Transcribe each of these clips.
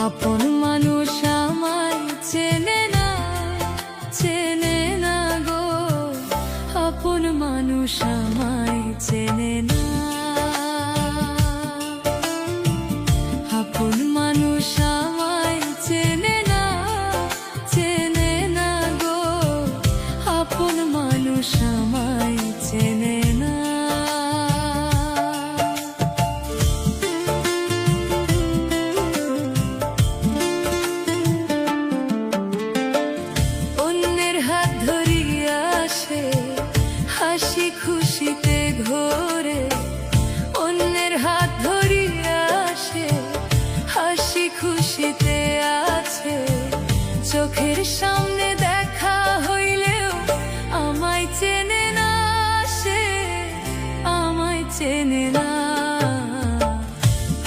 আপন মানুষ আমায় চেনে না, চেনে না গো। আপন মানুষ আমায় চেনে না। আপন মানুষ আমায় চেনে না, চেনে না গো। আপন মানুষ আমায় চেনে না। হাসি খুশিতে ঘোরে, অন্যের হাত ধরিয়া আসে, হাসি খুশিতে আছে। চোখের সামনে দেখা হইলেও আমায় চেনে না, সে আমায় চেনে না।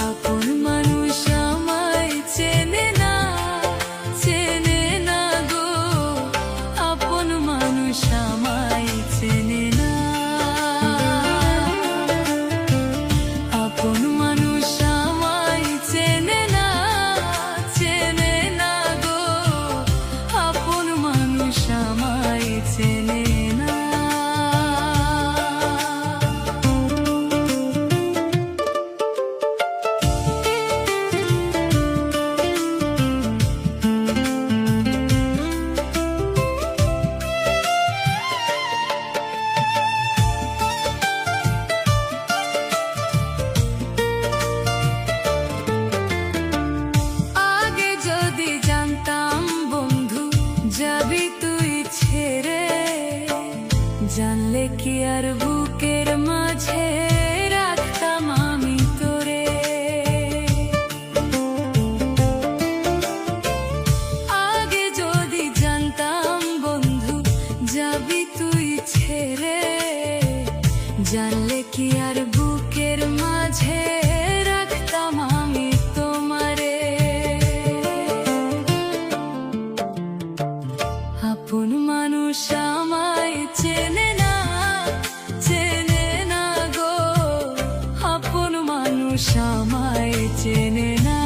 আপন মানুষ আমায় চেনে না, চেনে না গো। আপন মানুষ আমায় চেনে না। আপন মানুষ আমায় চেনে না, চেনে না গো। আপন মানুষ আমায় চেনে না। যাবি তুই ছেড়ে, জানলে কি আর বুকের মাঝে রাখতাম আমি তোরে। আগে যদি জানতাম বন্ধু যাবি তুই ছেড়ে, জানলে কি আর বুকের মাঝে রাখতাম আমি তোমারে। আপন মানুষ আমায় চেনে না, চেনে না গো। আপন মানুষ আমায় চেনে না।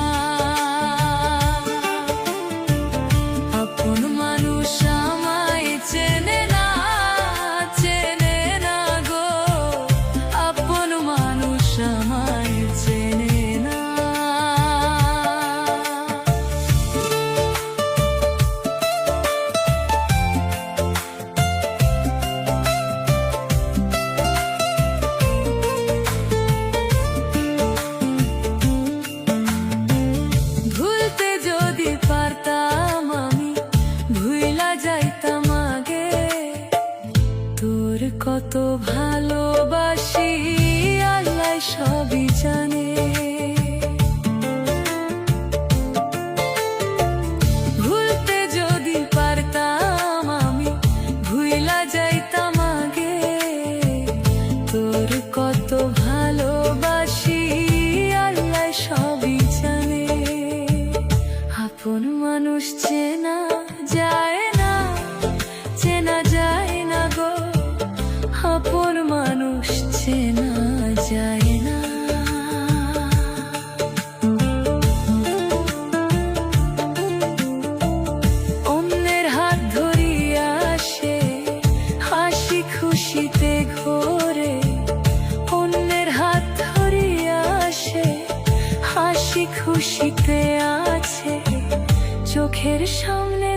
আপন মানুষ আমায় চেনে না, চেনে না গো। আপন মানুষ আমায় চেনে না। পারতাম আমি ভুইলা যাইতাম আগে, তোর কত ভালোবাসি আল্লাহ সবই জানে। ভুলতে যদি পারতাম আমি ভুইলা যাইতাম আগে, তোর কত ভালোবাসি আল্লাহ সবই জানে। আপন মানুষ চেনা যায় না, চেনা যায় না গো। আপন মানুষ চেনা যায় না। অন্যের হাত ধরিয়া আসে, হাসি খুশিতে ঘোরে। অন্যের হাত ধরিয়া আসে, হাসি খুশিতে আছে। চোখের সামনে